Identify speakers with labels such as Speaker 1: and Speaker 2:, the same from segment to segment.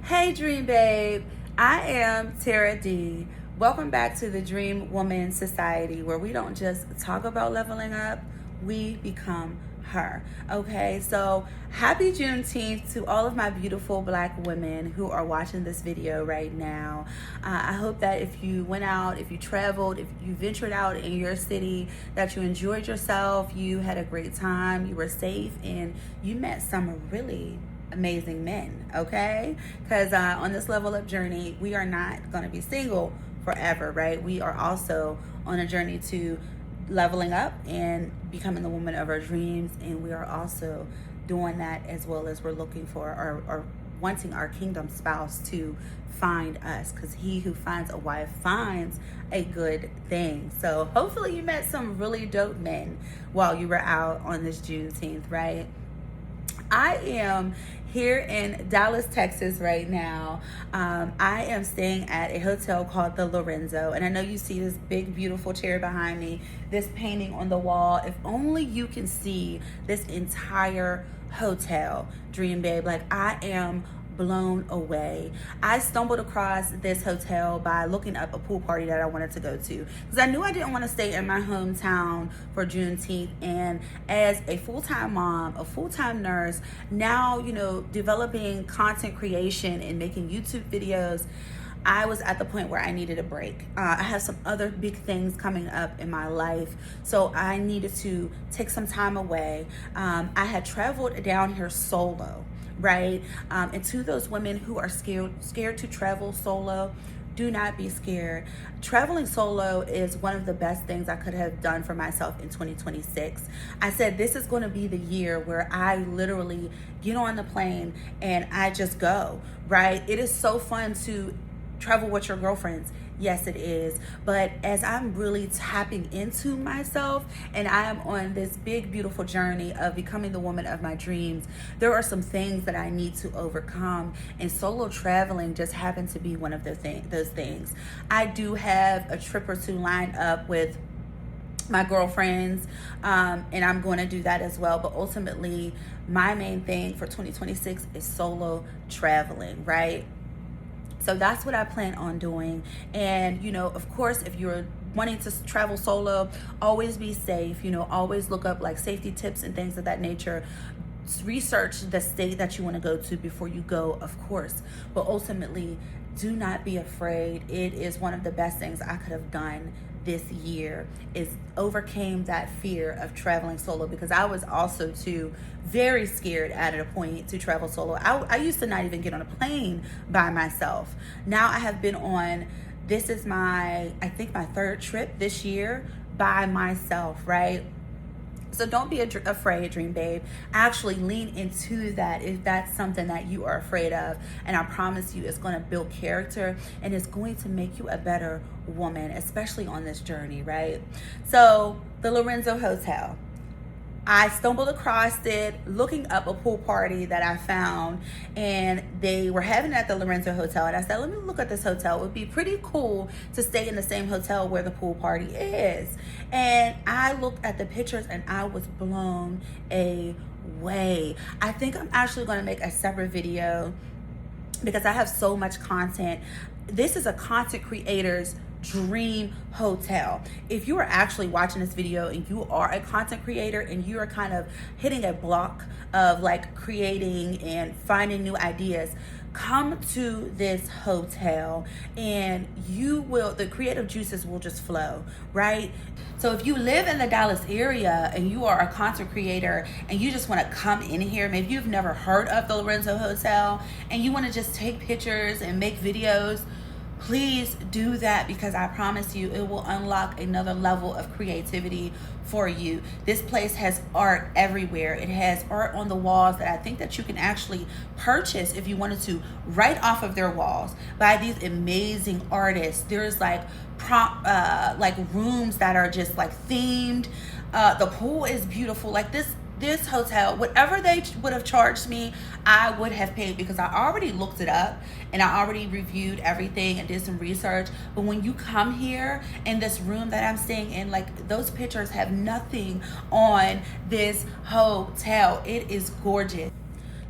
Speaker 1: Hey Dream Babe, I am Tara D. Welcome back to the Dream Woman Society, where we don't just talk about leveling up, we become her. Okay, so happy Juneteenth to all of my beautiful Black women who are watching this video right now. I hope that if you went out, if you traveled, if you ventured out in your city, that you enjoyed yourself, you had a great time, you were safe, and you met some really amazing men, okay? Because on this level up journey, we are not going to be single forever, right? We are also on a journey to leveling up and becoming the woman of our dreams, and we are also doing that as well as we're looking for or wanting our kingdom spouse to find us, because he who finds a wife finds a good thing. So hopefully you met some really dope men while you were out on this Juneteenth, right? I am here in Dallas, Texas right now. I am staying at a hotel called the Lorenzo, and I know you see this big, beautiful chair behind me, this painting on the wall. If only you can see this entire hotel, Dream Babe. Like, I am blown away. I stumbled across this hotel by looking up a pool party that I wanted to go to, because I knew I didn't want to stay in my hometown for Juneteenth. And as a full-time mom, a full-time nurse, now, developing content creation and making YouTube videos, I was at the point where I needed a break. I have some other big things coming up in my life, so I needed to take some time away. I had traveled down here solo, right? And to those women who are scared to travel solo, do not be scared. Traveling solo is one of the best things I could have done for myself in 2026. I said, this is going to be the year where I literally get on the plane and I just go, right? It is so fun to travel with your girlfriends. Yes, it is. But as I'm really tapping into myself and I am on this big, beautiful journey of becoming the woman of my dreams, there are some things that I need to overcome. And solo traveling just happens to be one of those things. I do have a trip or two lined up with my girlfriends, and I'm going to do that as well. But ultimately, my main thing for 2026 is solo traveling, right? So that's what I plan on doing. And, of course, if you're wanting to travel solo, always be safe, always look up like safety tips and things of that nature. Research the state that you want to go to before you go, of course. But ultimately, do not be afraid. It is one of the best things I could have done this year, is overcame that fear of traveling solo, because I was also too very scared at a point to travel solo. I used to not even get on a plane by myself. Now I have been on, this is I think my third trip this year by myself, right? So don't be afraid, Dream Babe. Actually lean into that if that's something that you are afraid of. And I promise you, it's going to build character and it's going to make you a better woman, especially on this journey, right? So the Lorenzo Hotel, I stumbled across it looking up a pool party that I found, and they were having it at the Lorenzo Hotel. And I said, let me look at this hotel. It would be pretty cool to stay in the same hotel where the pool party is. And I looked at the pictures and I was blown away. I think I'm actually going to make a separate video because I have so much content. This is a content creator's dream hotel. If you are actually watching this video and you are a content creator and you are kind of hitting a block of like creating and finding new ideas, come to this hotel and the creative juices will just flow, right? So if you live in the Dallas area and you are a content creator and you just want to come in here, maybe you've never heard of the Lorenzo Hotel and you want to just take pictures and make videos, please do that, because I promise you it will unlock another level of creativity for you. This place has art everywhere. It has art on the walls that I think that you can actually purchase if you wanted to, right off of their walls, by these amazing artists. There's like rooms that are just like themed. The pool is beautiful. Like this hotel, whatever they would have charged me, I would have paid, because I already looked it up and I already reviewed everything and did some research. But when you come here in this room that I'm staying in, like, those pictures have nothing on this hotel. It is gorgeous.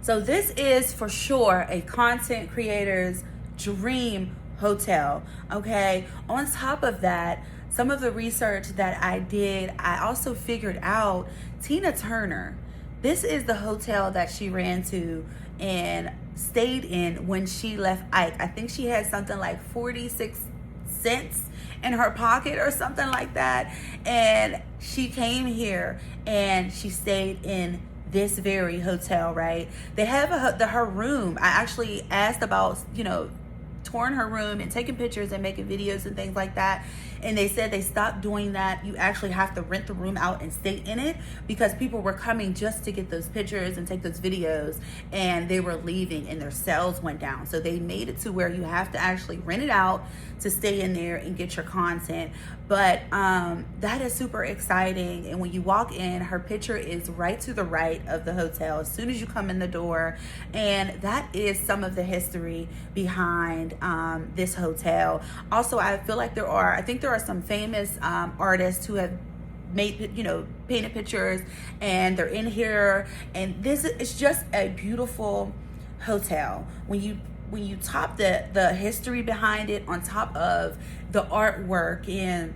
Speaker 1: So this is for sure a content creator's dream hotel, okay? On top of that, some of the research that I did, I also figured out Tina Turner, this is the hotel that she ran to and stayed in when she left Ike. I think she had something like 46 cents in her pocket or something like that. And she came here and she stayed in this very hotel, right? They have her room. I actually asked about, touring her room and taking pictures and making videos and things like that, and they said they stopped doing that. You actually have to rent the room out and stay in it because people were coming just to get those pictures and take those videos, and they were leaving and their sales went down. So they made it to where you have to actually rent it out to stay in there and get your content. But that is super exciting. And when you walk in, her picture is right to the right of the hotel as soon as you come in the door, and that is some of the history behind this hotel. Also, I feel like I think there are some famous artists who have made, painted pictures, and they're in here, and this is just a beautiful hotel. When you top the history behind it on top of the artwork and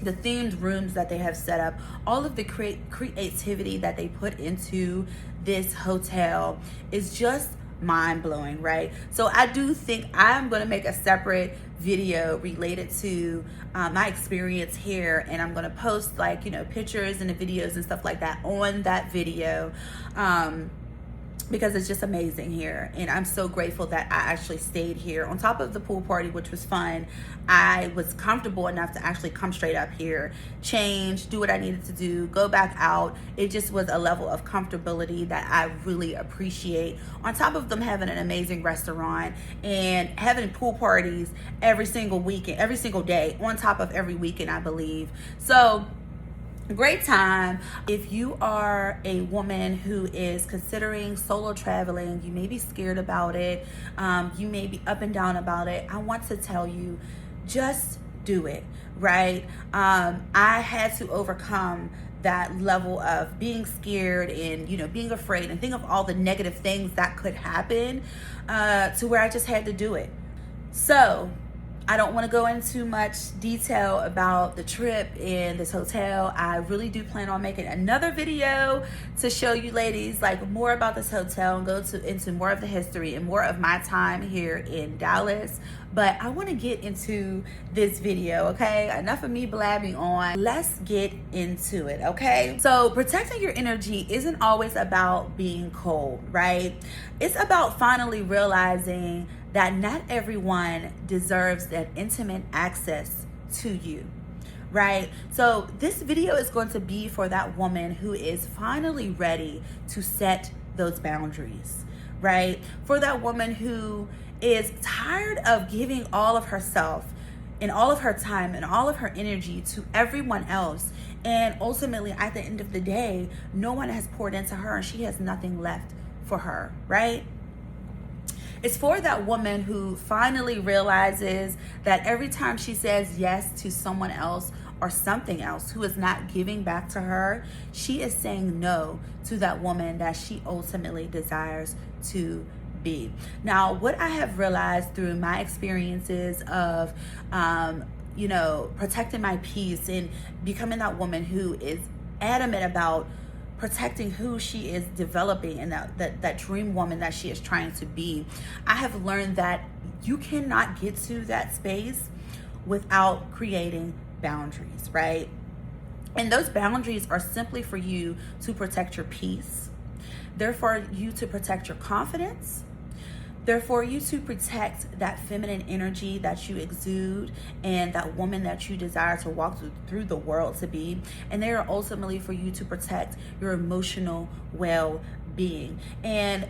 Speaker 1: the themed rooms that they have set up, all of the creativity that they put into this hotel is just mind-blowing, right? So I do think I'm going to make a separate video related to my experience here, and I'm going to post pictures and the videos and stuff like that on that video, because it's just amazing here, and I'm so grateful that I actually stayed here. On top of the pool party, which was fun, I was comfortable enough to actually come straight up here, change, do what I needed to do, go back out. It just was a level of comfortability that I really appreciate. On top of them having an amazing restaurant and having pool parties every single weekend, every single day, on top of every weekend, I believe. So great time. If you are a woman who is considering solo traveling, you may be scared about it, you may be up and down about it, I want to tell you, just do it, right? I had to overcome that level of being scared and being afraid and think of all the negative things that could happen, to where I just had to do it. So I don't want to go into much detail about the trip and this hotel. I really do plan on making another video to show you ladies more about this hotel and go into more of the history and more of my time here in Dallas. But I want to get into this video, okay? Enough of me blabbing on. Let's get into it, okay? So protecting your energy isn't always about being cold, right? It's about finally realizing that not everyone deserves that intimate access to you, right? So this video is going to be for that woman who is finally ready to set those boundaries, right? For that woman who is tired of giving all of herself and all of her time and all of her energy to everyone else, and ultimately at the end of the day, no one has poured into her and she has nothing left for her, right? It's for that woman who finally realizes that every time she says yes to someone else or something else who is not giving back to her, she is saying no to that woman that she ultimately desires to be. Now, what I have realized through my experiences of, protecting my peace and becoming that woman who is adamant about protecting who she is developing and that dream woman that she is trying to be, I have learned that you cannot get to that space without creating boundaries, right? And those boundaries are simply for you to protect your peace. They're for you to protect your confidence. They're for you to protect that feminine energy that you exude and that woman that you desire to walk through the world to be. And they are ultimately for you to protect your emotional well-being. And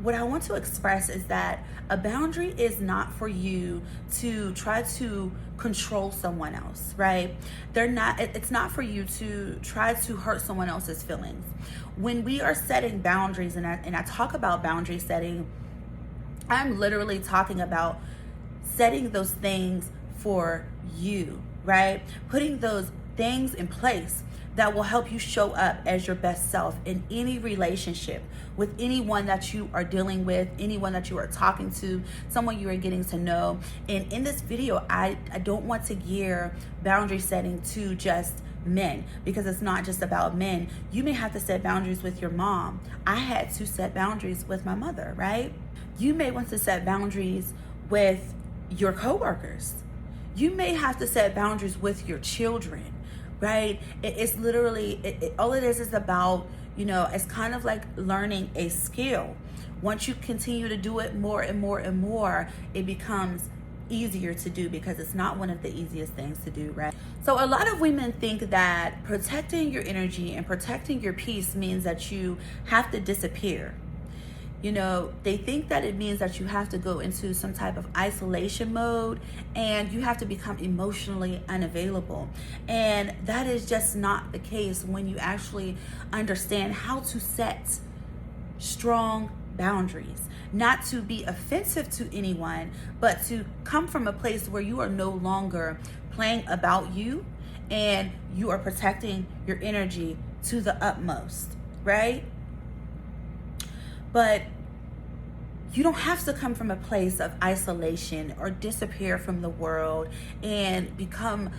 Speaker 1: what I want to express is that a boundary is not for you to try to control someone else, right? It's not for you to try to hurt someone else's feelings. When we are setting boundaries, and I talk about boundary setting, I'm literally talking about setting those things for you, right? Putting those things in place that will help you show up as your best self in any relationship with anyone that you are dealing with, anyone that you are talking to, someone you are getting to know. And in this video, I don't want to gear boundary setting to just men, because it's not just about men. You may have to set boundaries with your mom. I had to set boundaries with my mother, right? You may want to set boundaries with your coworkers. You may have to set boundaries with your children, right? It's literally, all it is about, it's kind of like learning a skill. Once you continue to do it more and more and more, it becomes easier to do, because it's not one of the easiest things to do, right? So a lot of women think that protecting your energy and protecting your peace means that you have to disappear. They think that it means that you have to go into some type of isolation mode and you have to become emotionally unavailable. And that is just not the case when you actually understand how to set strong boundaries. Not to be offensive to anyone, but to come from a place where you are no longer playing about you and you are protecting your energy to the utmost, right? But you don't have to come from a place of isolation or disappear from the world and become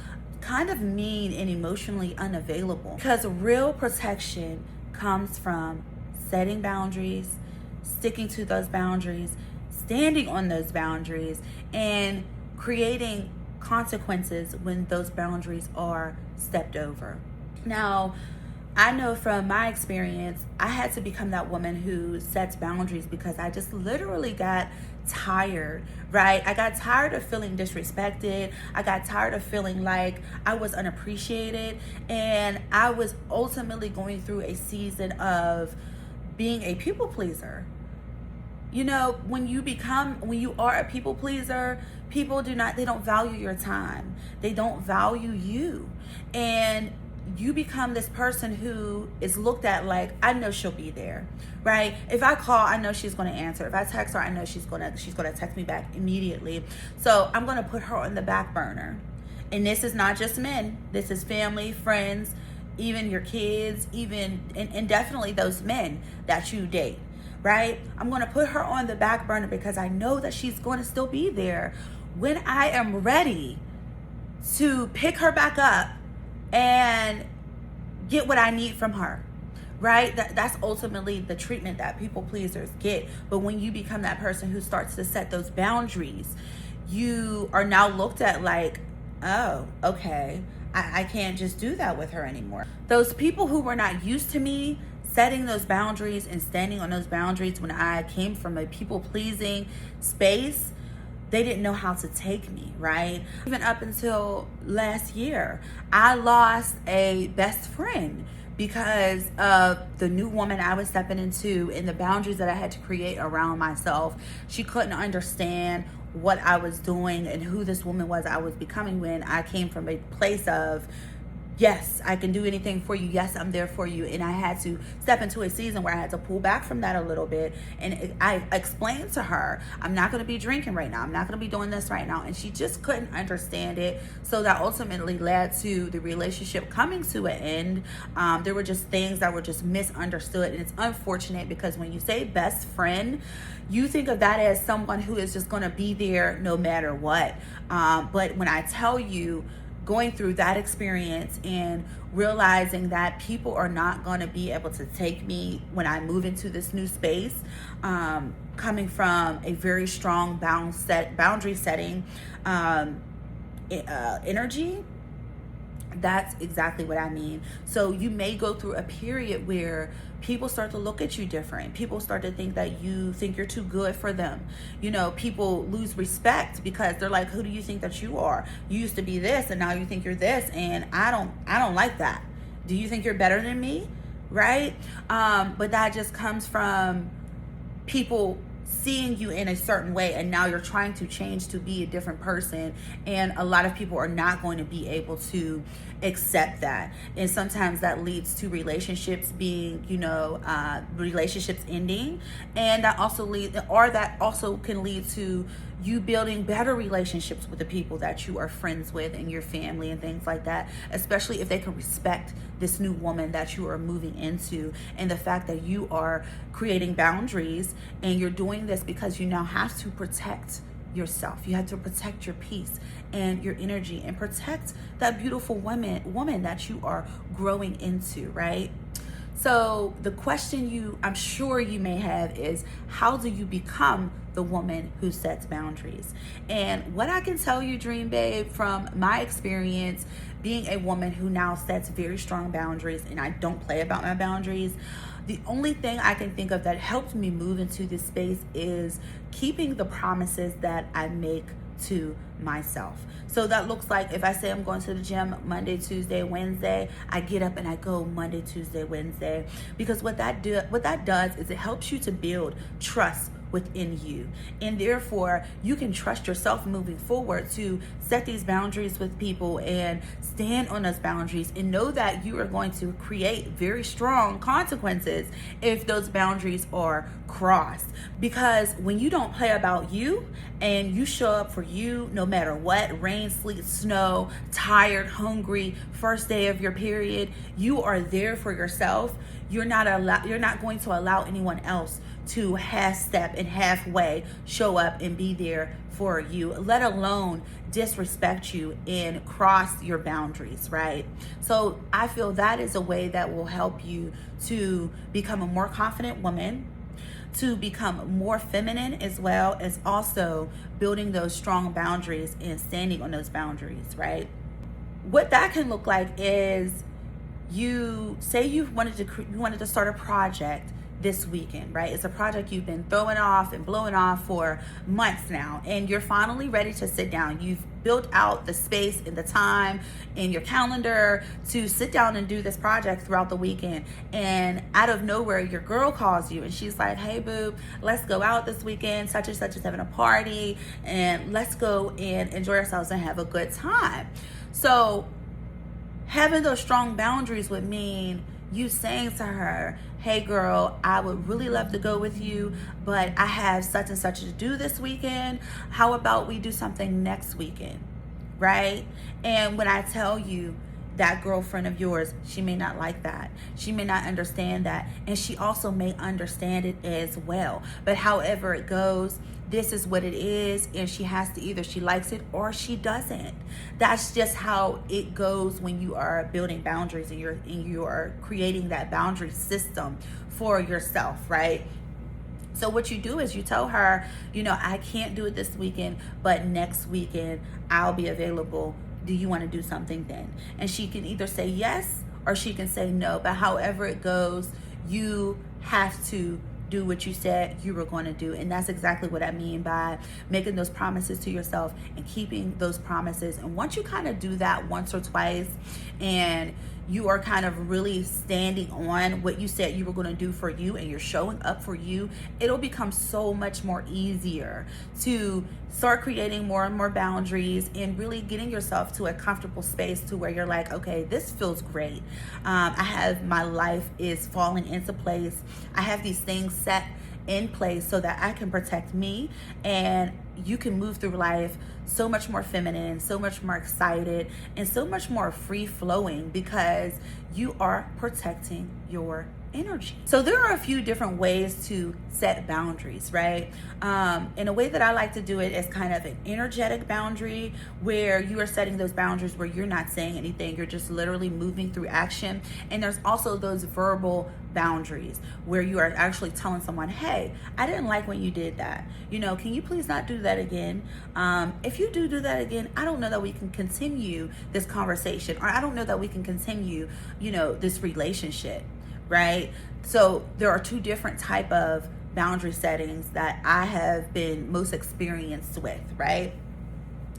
Speaker 1: kind of mean and emotionally unavailable. Because real protection comes from setting boundaries, sticking to those boundaries, standing on those boundaries, and creating consequences when those boundaries are stepped over. Now, I know from my experience, I had to become that woman who sets boundaries because I just literally got tired, right? I got tired of feeling disrespected. I got tired of feeling like I was unappreciated. And I was ultimately going through a season of being a people pleaser. When you are a people pleaser, people they don't value your time. They don't value you. And you become this person who is looked at like, I know she'll be there, right? If I call, I know she's going to answer. If I text her, I know she's going to text me back immediately. So I'm going to put her on the back burner. And this is not just men. This is family, friends, even your kids, and definitely those men that you date, right? I'm going to put her on the back burner because I know that she's going to still be there when I am ready to pick her back up and get what I need from her, right? That's ultimately the treatment that people pleasers get. But when you become that person who starts to set those boundaries, you are now looked at like, oh, okay, I can't just do that with her anymore. Those people who were not used to me setting those boundaries and standing on those boundaries when I came from a people-pleasing space, they didn't know how to take me, right? Even up until last year, I lost a best friend because of the new woman I was stepping into and the boundaries that I had to create around myself. She couldn't understand what I was doing and who this woman was I was becoming when I came from a place of, yes, I can do anything for you. Yes, I'm there for you. And I had to step into a season where I had to pull back from that a little bit. And I explained to her, I'm not going to be drinking right now. I'm not going to be doing this right now. And she just couldn't understand it. So that ultimately led to the relationship coming to an end. There were just things that were just misunderstood. And it's unfortunate because when you say best friend, you think of that as someone who is just going to be there no matter what. But when I tell you, going through that experience and realizing that people are not going to be able to take me when I move into this new space, coming from a very strong boundary setting energy, that's exactly what I mean. So you may go through a period where people start to look at you different. People start to think that you think you're too good for them. People lose respect because they're like, who do you think that you are? You used to be this and now you think you're this, and I don't like that. Do you think you're better than me? Right? But that just comes from people seeing you in a certain way, and now you're trying to change to be a different person, and a lot of people are not going to be able to accept that. And sometimes that leads to relationships being, relationships ending, and that also can lead to you building better relationships with the people that you are friends with and your family and things like that, especially if they can respect this new woman that you are moving into, and the fact that you are creating boundaries, and you're doing this because you now have to protect yourself. You have to protect your peace and your energy, and protect that beautiful woman that you are growing into, right? So the question I'm sure you may have is, how do you become the woman who sets boundaries? And what I can tell you, Dream Babe, from my experience being a woman who now sets very strong boundaries, and I don't play about my boundaries, the only thing I can think of that helped me move into this space is keeping the promises that I make to myself. So that looks like, if I say I'm going to the gym Monday, Tuesday, Wednesday, I get up and I go Monday, Tuesday, Wednesday, because what that does is it helps you to build trust within you, and therefore you can trust yourself moving forward to set these boundaries with people and stand on those boundaries, and know that you are going to create very strong consequences if those boundaries are crossed. Because when you don't play about you and you show up for you no matter what, rain, sleet, snow, tired, hungry, first day of your period, you are there for yourself. You're not going to allow anyone else to half step and halfway show up and be there for you, let alone disrespect you and cross your boundaries, right? So I feel that is a way that will help you to become a more confident woman, to become more feminine, as well as also building those strong boundaries and standing on those boundaries, right? What that can look like is, you say you wanted to start a project this weekend, right? It's a project you've been throwing off and blowing off for months now, and you're finally ready to sit down. You've built out the space and the time in your calendar to sit down and do this project throughout the weekend, and out of nowhere your girl calls you and she's like, hey boo, let's go out this weekend, such and such is having a party, and let's go and enjoy ourselves and have a good time. So having those strong boundaries would mean you saying to her, hey girl, I would really love to go with you, but I have such and such to do this weekend. How about we do something next weekend, right? And when I tell you, that girlfriend of yours, she may not like that. She may not understand that. And she also may understand it as well. But however it goes, this is what it is, and she likes it or she doesn't. That's just how it goes when you are building boundaries and you are creating that boundary system for yourself, right? So what you do is you tell her, I can't do it this weekend, but next weekend I'll be available. Do you want to do something then? And she can either say yes or she can say no. But however it goes, you have to do what you said you were going to do. And that's exactly what I mean by making those promises to yourself and keeping those promises. And once you kind of do that once or twice, and you are kind of really standing on what you said you were going to do for you, and you're showing up for you, it'll become so much more easier to start creating more and more boundaries and really getting yourself to a comfortable space to where you're like, okay, this feels great. My life is falling into place. I have these things set in place so that I can protect me, and you can move through life so much more feminine, so much more excited, and so much more free flowing because you are protecting your energy. So there are a few different ways to set boundaries, right? And a way that I like to do it is kind of an energetic boundary, where you are setting those boundaries where you're not saying anything, you're just literally moving through action. And there's also those verbal boundaries where you are actually telling someone, hey, I didn't like when you did that. Can you please not do that again? If you do that again, I don't know that we can continue this conversation, or I don't know that we can continue, this relationship. Right? So there are two different type of boundary settings that I have been most experienced with, right?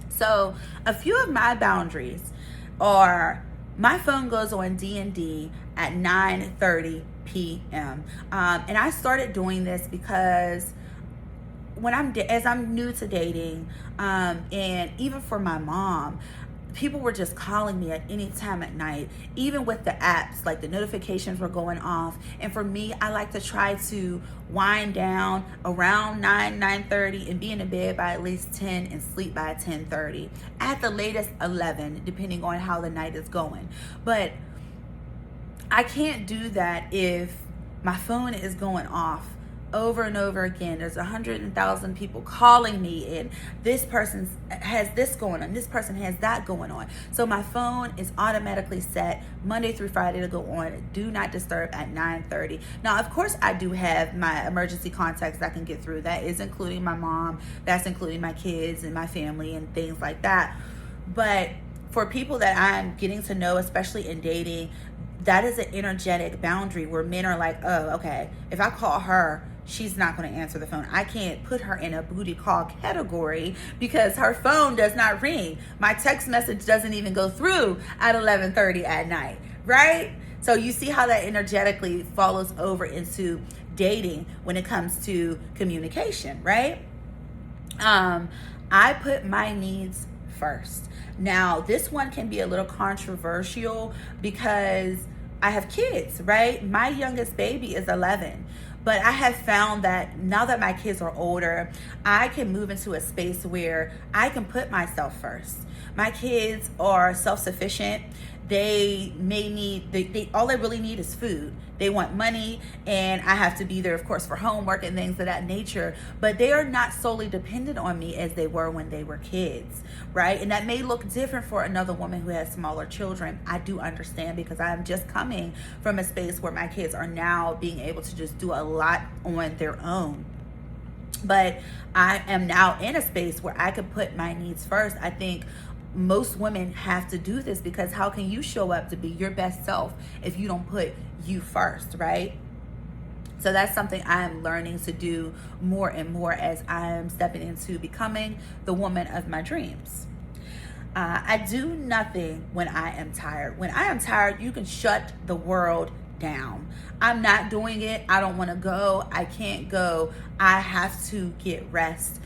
Speaker 1: So a few of my boundaries are, my phone goes on D&D at 9:30 p.m. And I started doing this because as I'm new to dating, and even for my mom, people were just calling me at any time at night, even with the apps, like the notifications were going off. And for me, I like to try to wind down around 9:30 and be in the bed by at least 10 and sleep by 10:30, at the latest 11, depending on how the night is going. But I can't do that if my phone is going off over and over again. There's 100,000 people calling me, and this person has this going on, this person has that going on. So my phone is automatically set Monday through Friday to go on do not disturb at 9:30. Now, of course, I do have my emergency contacts that I can get through. That is including my mom, that's including my kids and my family and things like that. But for people that I'm getting to know, especially in dating, that is an energetic boundary where men are like, oh, okay, if I call her, she's not going to answer the phone. I can't put her in a booty call category because her phone does not ring. My text message doesn't even go through at 11:30 at night, right? So you see how that energetically follows over into dating when it comes to communication, right? I put my needs first. Now, this one can be a little controversial because I have kids, right? My youngest baby is 11. But I have found that now that my kids are older, I can move into a space where I can put myself first. My kids are self-sufficient. They may need, all they really need is food. They want money, and I have to be there, of course, for homework and things of that nature. But they are not solely dependent on me as they were when they were kids, right? And that may look different for another woman who has smaller children. I do understand, because I'm just coming from a space where my kids are now being able to just do a lot on their own. But I am now in a space where I can put my needs first. I think most women have to do this, because how can you show up to be your best self if you don't put you first, right? So that's something I'm learning to do more and more as I'm stepping into becoming the woman of my dreams. I do nothing when I am tired. When I am tired, you can shut the world down. I'm not doing it. I don't want to go. I can't go. I have to get rest.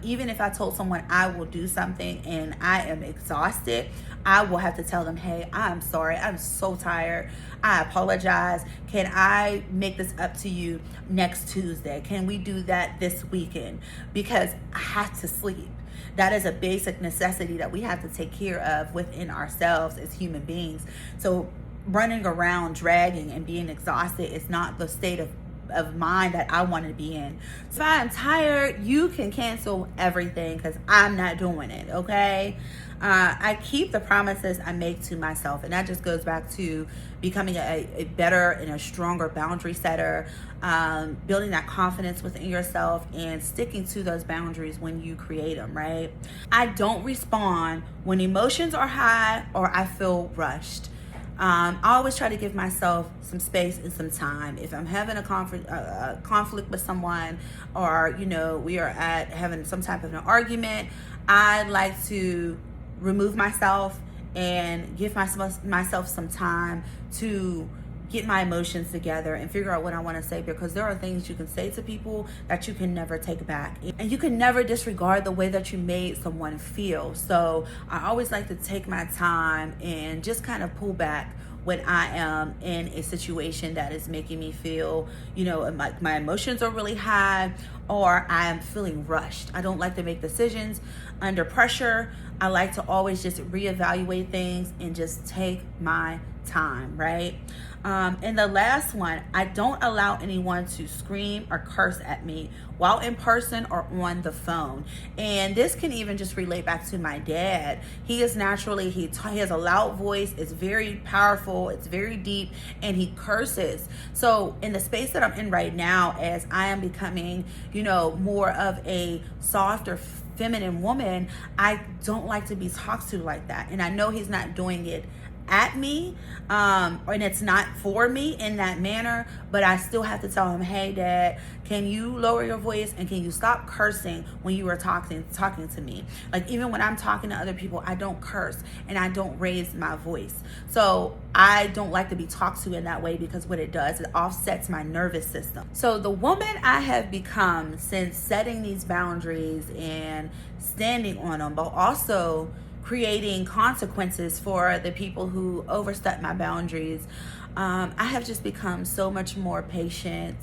Speaker 1: Even if I told someone I will do something and I am exhausted, I will have to tell them, hey, I'm sorry. I'm so tired. I apologize. Can I make this up to you next Tuesday? Can we do that this weekend? Because I have to sleep. That is a basic necessity that we have to take care of within ourselves as human beings. So running around, dragging, and being exhausted is not the state of mind that I want to be in. So if I'm tired, you can cancel everything, because I'm not doing it, okay? I keep the promises I make to myself, and that just goes back to becoming a better and a stronger boundary setter, building that confidence within yourself, and sticking to those boundaries when you create them, right? I don't respond when emotions are high or I feel rushed. I always try to give myself some space and some time. If I'm having a conflict with someone, or we are having some type of an argument, I like to remove myself and give myself some time to get my emotions together and figure out what I want to say, because there are things you can say to people that you can never take back, and you can never disregard the way that you made someone feel. So I always like to take my time and just kind of pull back when I am in a situation that is making me feel, like my emotions are really high, or I am feeling rushed. I don't like to make decisions under pressure. I like to always just reevaluate things and just take my time, right? And the last one, I don't allow anyone to scream or curse at me while in person or on the phone. And this can even just relate back to my dad. He is naturally, he has a loud voice. It's very powerful. It's very deep, and he curses. So in the space that I'm in right now, as I am becoming, more of a softer, feminine woman, I don't like to be talked to like that. And I know he's not doing it at me, and it's not for me in that manner, but I still have to tell him, hey dad, can you lower your voice and can you stop cursing when you are talking to me? Like, even when I'm talking to other people, I don't curse and I don't raise my voice. So I don't like to be talked to in that way, because what it does, it offsets my nervous system. So the woman I have become since setting these boundaries and standing on them, but also creating consequences for the people who overstep my boundaries, I have just become so much more patient.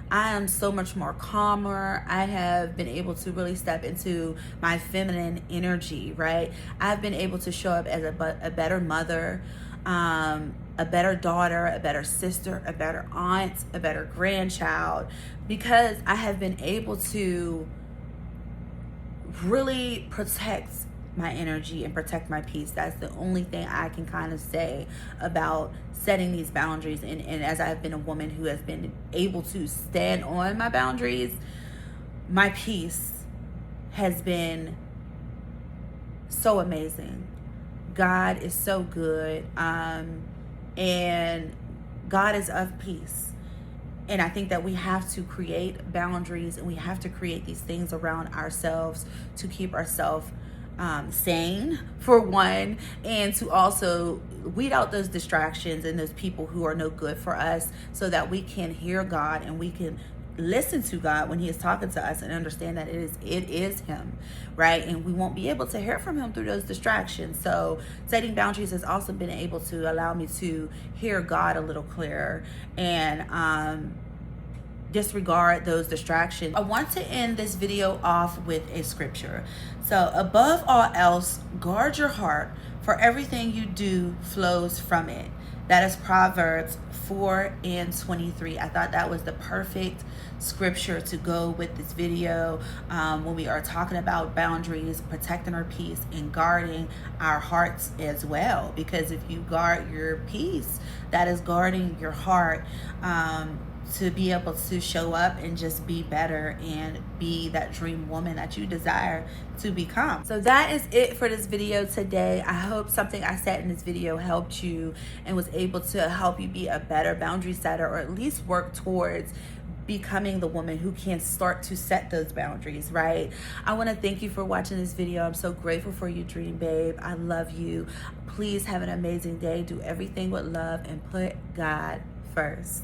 Speaker 1: I am so much more calmer. I have been able to really step into my feminine energy, right? I've been able to show up as a better mother, a better daughter, a better sister, a better aunt, a better grandchild, because I have been able to really protect my energy and protect my peace. That's the only thing I can kind of say about setting these boundaries. And as I've been a woman who has been able to stand on my boundaries, my peace has been so amazing. God is so good. And God is of peace. And I think that we have to create boundaries, and we have to create these things around ourselves to keep ourselves sane, for one, and to also weed out those distractions and those people who are no good for us, so that we can hear God and we can listen to God when he is talking to us and understand that it is him, right? And we won't be able to hear from him through those distractions. So setting boundaries has also been able to allow me to hear God a little clearer and disregard those distractions. I want to end this video off with a scripture. So, above all else, guard your heart, for everything you do flows from it. That is Proverbs 4:23. I thought that was the perfect scripture to go with this video when we are talking about boundaries, protecting our peace, and guarding our hearts as well. Because if you guard your peace, that is guarding your heart, to be able to show up and just be better and be that dream woman that you desire to become. So that is it for this video today. I hope something I said in this video helped you and was able to help you be a better boundary setter, or at least work towards becoming the woman who can start to set those boundaries, right? I want to thank you for watching this video. I'm so grateful for you, dream babe. I love you. Please have an amazing day. Do everything with love and put God first.